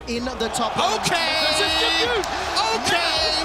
in the top. Okay!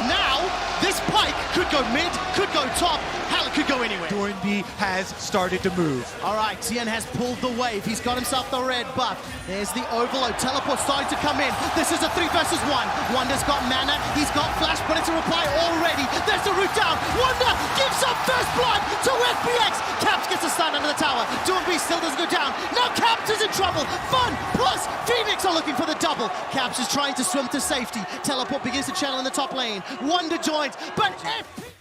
Now, this pike could go mid, could go top, hell, it could go anywhere. Doinb has started to move. All right, Tien has pulled the wave. He's got himself the red buff. There's the overload. Teleport starting to come in. This is a 3 versus 1. Wonder's got mana. He's got flash, but it's a reply already. There's the route down. Wonder gives up first blood to FPX. Caps gets a stun under the tower. Doinb still doesn't go down. Now Caps is in trouble. Fun plus Phoenix are looking for the double. Caps is trying to swim to safety. Teleport begins to channel in the top lane. Wonder joins, but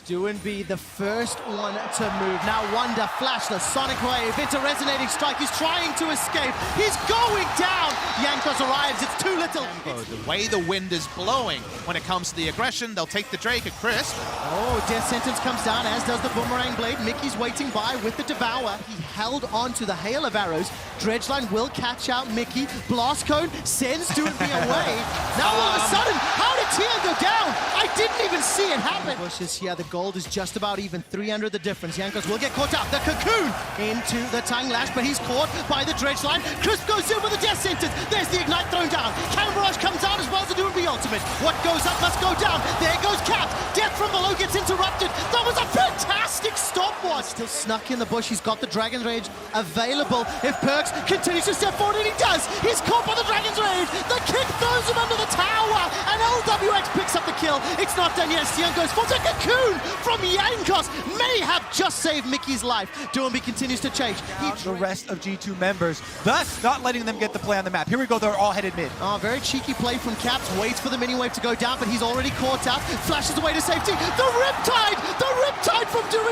Doinb the first one to move. Now Wonder flash the Sonic Wave into Resonating Strike. He's trying to escape. He's going down. Jankos arrives. It's too little. The way the wind is blowing when it comes to the aggression, they'll take the Drake at Crisp. Oh, Death Sentence comes down, as does the Boomerang Blade. Mickey's waiting by with the Devour. He held on to the hail of arrows. Dredgeline will catch out Mickey. Blast Cone sends Doinb away. Now all of a sudden, how did Tien go down? I didn't even see it happen. Bushes here, the gold is just about even. 300 the difference. Jankos will get caught out. The Cocoon into the Tongue Lash, but he's caught by the Dredgeline. Crisp goes in with the Death Sentence. There's the Ignite thrown down. Cannon Barrage comes out as well as the Doinb ultimate. What goes up must go down. There goes Cap. Death from below gets interrupted. That was a fantastic stopwatch. Still snuck in the bush. He's got the Dragon's Rage available. If Perks continues to step forward, and he does. He's caught by the Dragon's Rage. The kick throws him under the tower, and LWX picks up the kill. It's not done yet. Tien goes for the Cocoon from Jankos. May have just saved Mickey's life. Doinb continues to change. The rest of G2 members, thus not letting them get the play on the map. Here we go, they're all headed mid. Oh, very cheeky play from Caps. Waits for the mini wave to go down, but he's already caught out. Flashes away to safety. The Riptide from Doinb.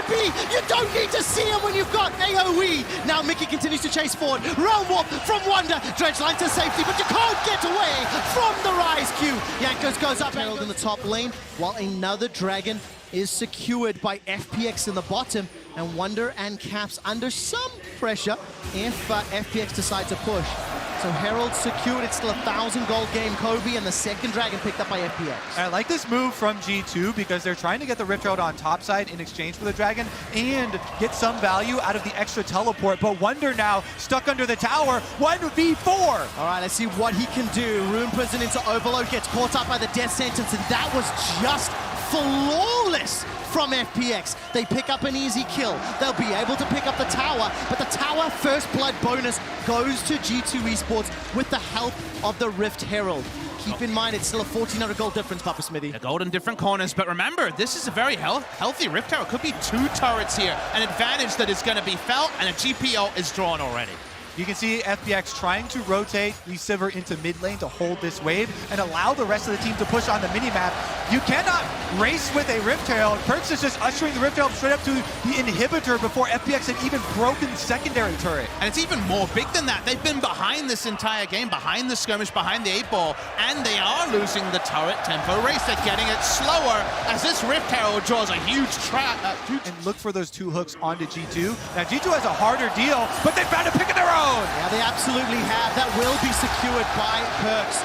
You don't need to see him when you've got AoE. Now Mickey continues to chase forward. Realm Warp from Wonder. Dredgeline to safety, but you can't get away from the Rise Q. Jankos goes up Herald in the top lane, while another dragon is secured by FPX in the bottom, and Wonder and Caps under some pressure if FPX decide to push. So Herald secured. It's still a 1,000 gold game. Kobe and the second dragon picked up by FPX. I like this move from G2 because they're trying to get the Rift Herald on top side in exchange for the dragon and get some value out of the extra teleport. But Wonder now stuck under the tower. 1v4. All right, let's see what he can do. Rune Prison into Overload, gets caught up by the Death Sentence, and that was just flawless from FPX. They pick up an easy kill. They'll be able to pick up the tower, but the tower first blood bonus goes to G2 Esports with the help of the Rift Herald. Keep in mind, it's still a 1,400 gold difference, Papa Smithy. The gold in different corners, but remember, this is a very healthy Rift Tower. Could be 2 turrets here. An advantage that is going to be felt, and a GPO is drawn already. You can see FPX trying to rotate the Sivir into mid lane to hold this wave and allow the rest of the team to push on the minimap. You cannot race with a Rift Herald. Perks is just ushering the Rift Herald straight up to the inhibitor before FPX had even broken secondary turret. And it's even more big than that. They've been behind this entire game, behind the skirmish, behind the 8-ball, and they are losing the turret tempo race. They're getting it slower as this Rift Herald draws a huge trap. And look for those 2 hooks onto G2. Now G2 has a harder deal, but they found a pick of their own. Yeah, they absolutely have. That will be secured by Perks.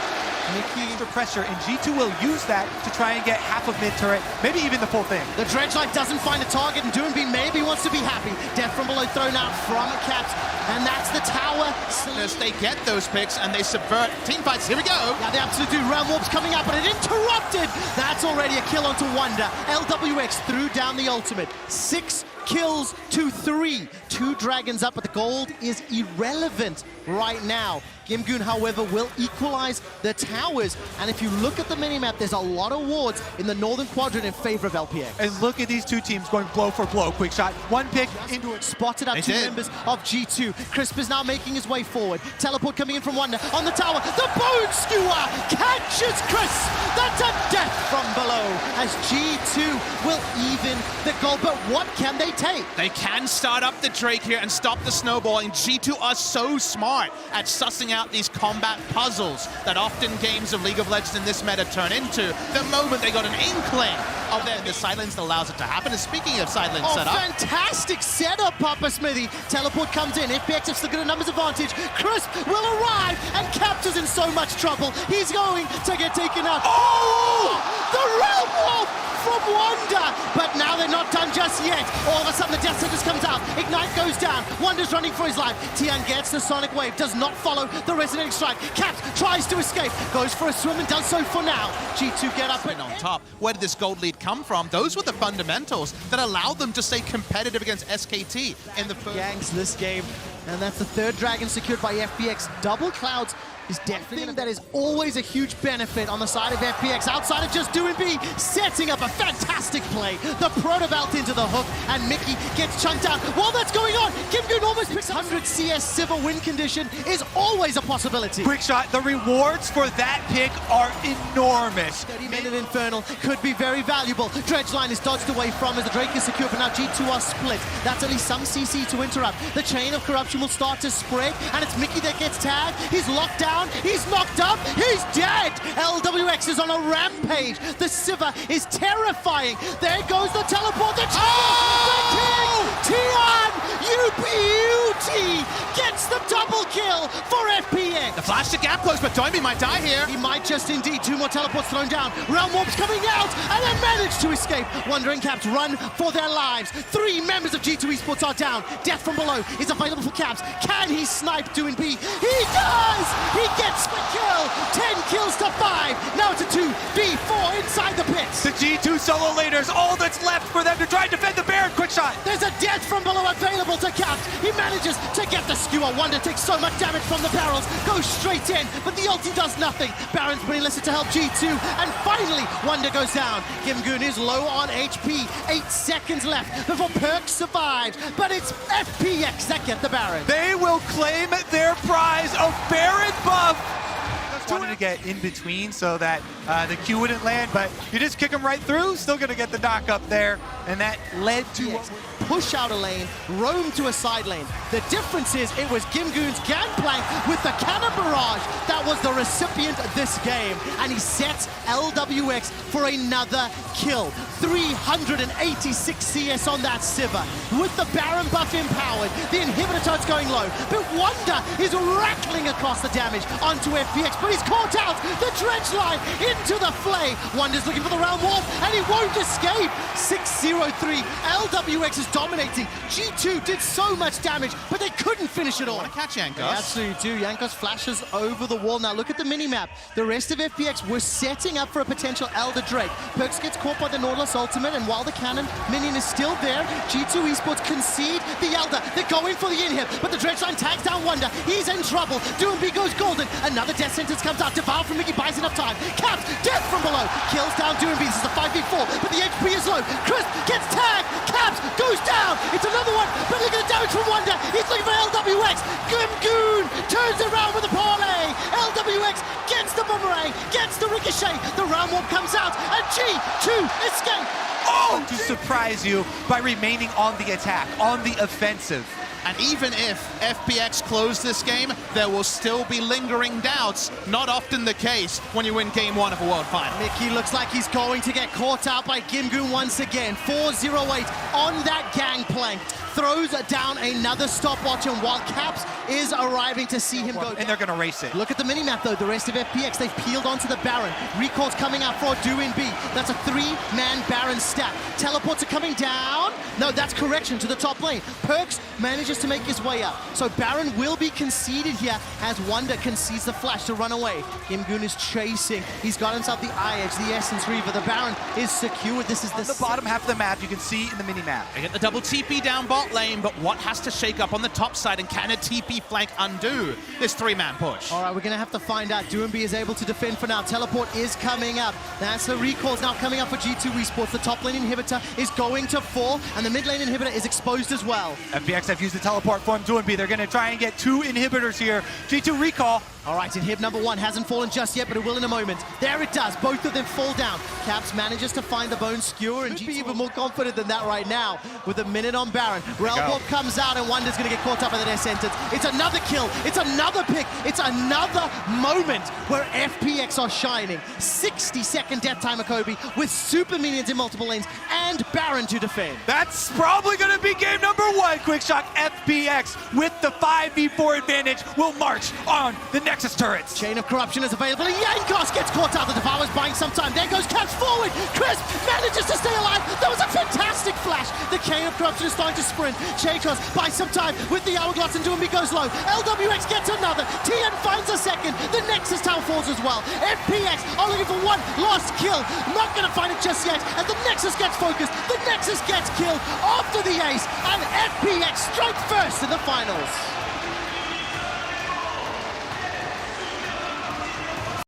Mickey under pressure, and G2 will use that to try and get half of mid turret, maybe even the full thing. The Dredgeline doesn't find a target, and Doinb maybe wants to be happy. Death from below thrown out from Caps, and that's the tower. As they get those picks and they subvert team fights. Here we go. Yeah, they absolutely do. Realm Warp's coming up, but it interrupted. That's already a kill onto Wonder. LWX threw down the ultimate. 6 kills to 3. 2 dragons up, but the gold is irrelevant right now. Gimgoon, however, will equalize the towers. And if you look at the minimap, there's a lot of wards in the northern quadrant in favor of LPX. And look at these 2 teams going blow for blow. Quick shot, 1 pick into it. Spotted up 2 members of G2. Crisp is now making his way forward. Teleport coming in from Wonder on the tower. The Bone Skewer catches Crisp. That's a death from below as G2 will even the goal. But what can they take? They can start up the Drake here and stop the snowballing. G2 are so smart at sussing out these combat puzzles that often games of League of Legends in this meta turn into. The moment they got an inkling of the silence that allows it to happen. And speaking of silence setup. Fantastic setup, Papa Smithy. Teleport comes in. FPX have still got a numbers advantage. Crisp will arrive, and Caps is in so much trouble. He's going to get taken out. Oh! The Realm off from Wonder, but now they're not done just yet. All of a sudden, the Death Sentence comes out. Ignite goes down. Wonder's running for his life. Tian gets the Sonic Wave, does not follow the Resonating Strike. Caps tries to escape, goes for a swim and does so for now. G2 get up And on top, where did this gold lead come from? Those were the fundamentals that allowed them to stay competitive against SKT in the first. Yanks this game, and that's the third dragon secured by FPX. Double Clouds is definitely that is always a huge benefit on the side of FPX. Outside of just Doinb, setting up a fantastic play. The Proto Belt into the hook, and Mickey gets chunked out. While that's going on, Kim-Goon almost picks 100 CS Civil win condition is always a possibility. Quick shot, the rewards for that pick are enormous. 30-minute Infernal could be very valuable. Dredgeline is dodged away from as the Drake is secure, but now G2 are split. That's at least some CC to interrupt. The chain of corruption will start to spread, and it's Mickey that gets tagged. He's locked down. He's knocked up, he's dead! LWX is on a rampage. The Sivir is terrifying. There goes the teleport, the king! Tian, you beauty! Gets the double kill for FPX. The flash to gap close, but Doinb might die here. He might just indeed. 2 more teleports thrown down. Realm Warp's coming out, and they manage to escape. Wandering Caps run for their lives. 3 members of G2 Esports are down. Death from below is available for Caps. Can he snipe Doinb? He does! He gets the kill! 10 kills to 5. Now it's a 2v4 inside the pits. The G2 solo laners, all that's left for them to try and defend the Baron. Quick shot. There's a death from below available to Caps. He manages to get the skewer. Wonder takes so much damage from the barrels. Goes straight in, but the ulti does nothing. Baron's been enlisted to help G2, and finally Wonder goes down. Kim-Goon is low on HP. 8 seconds left before Perk survives, but it's FPX that get the Baron. They will claim their prize of Baron buff. Wanted to get in between so that the Q wouldn't land, but you just kick him right through, still gonna get the knock up there, and that led to push out a lane, roam to a side lane. The difference is it was Kim-Goon's gangplank with the cannon barrage that was the recipient of this game, and he sets LWX for another kill. 386 CS on that Sivir. With the Baron buff empowered, the inhibitor turret's going low, but Wonder is rattling across the damage onto FPX, but he's caught out. The dredge line into the flay. Wonder's looking for the round warp, and he won't escape. 6-0-3. LWX is dominating. G2 did so much damage, but they couldn't finish it all. Want to catch Jankos? They absolutely do. Jankos flashes over the wall. Now look at the minimap. The rest of FPX were setting up for a potential Elder Drake. Perks gets caught by the Nautilus ultimate, and while the cannon minion is still there, G2 Esports concede the Elder. They're going for the inhib, but the dredge line tags down Wonder. He's in trouble. Doinb goes golden. Another death sentence comes out. Devour from Mickey buys enough time. Caps, death from below. Kills down Doinb. This is a 5v4, but the HP is low. Crisp gets tagged. Caps goes down. It's another one, but look at the damage from Wonder. He's looking for LWX. Kim-Goon turns around with a parlay. LWX gets the boomerang, gets the ricochet. The round warp comes out, and G2 escape. Oh, to surprise you by remaining on the attack, on the offensive. And even if FPX close this game, there will still be lingering doubts. Not often the case when you win game 1 of a World Final. Mickey looks like he's going to get caught out by Kim-Goon once again. 4-0-8 on that gangplank. Throws down another stopwatch, and while Caps is arriving to see him go, and they're gonna race it. Look at the minimap though, the rest of FPX, they've peeled onto the Baron. Recall's coming out for Doinb. That's a 3-man Baron stack. Teleports are coming down. No, that's correction to the top lane. Perks manages to make his way up. So Baron will be conceded here as Wonder concedes the flash to run away. Kim-Goon is chasing. He's got himself the Eye Edge, the Essence Reaver. The Baron is secured. This is the bottom half of the map, you can see in the mini-map. They get the double TP down bot lane, but what has to shake up on the top side, and can a TP flank undo this 3-man push? All right, we're gonna have to find out. Doinb is able to defend for now. Teleport is coming up. That's the recalls now coming up for G2 Esports. The top lane inhibitor is going to fall, and the mid lane inhibitor is exposed as well. FPX have used the teleport from Doinb. They're gonna try and get 2 inhibitors here. G2 recall. All right, inhib number 1 hasn't fallen just yet, but it will in a moment. There it does. Both of them fall down. Caps manages to find the bone skewer, and G2 be even more confident than that right now with a minute on Baron. Relborg comes out and Wonder's gonna get caught up in the death sentence. It's another kill, it's another pick, it's another moment where FPX are shining. 60-second death timer Kobe with super minions in multiple lanes and Baron to defend. That's probably going to be game number 1. Quickshot FPX with the 5v4 advantage will march on the Nexus turrets. Chain of Corruption is available and Yankos gets caught out. The Devourer's buying some time. There goes Caps forward. Crisp manages to stay alive. That was a fantastic flash. The Chain of Corruption is starting to sprint. Chakos buys some time with the Hourglass and Doinb goes low. LWX gets another. TN finds a second. The Nexus tower falls as well. FPX are looking for one last kill. Not going to find it just yet. And the Nexus gets focused. The Nexus gets killed after the ace. And FPX strike first in the finals.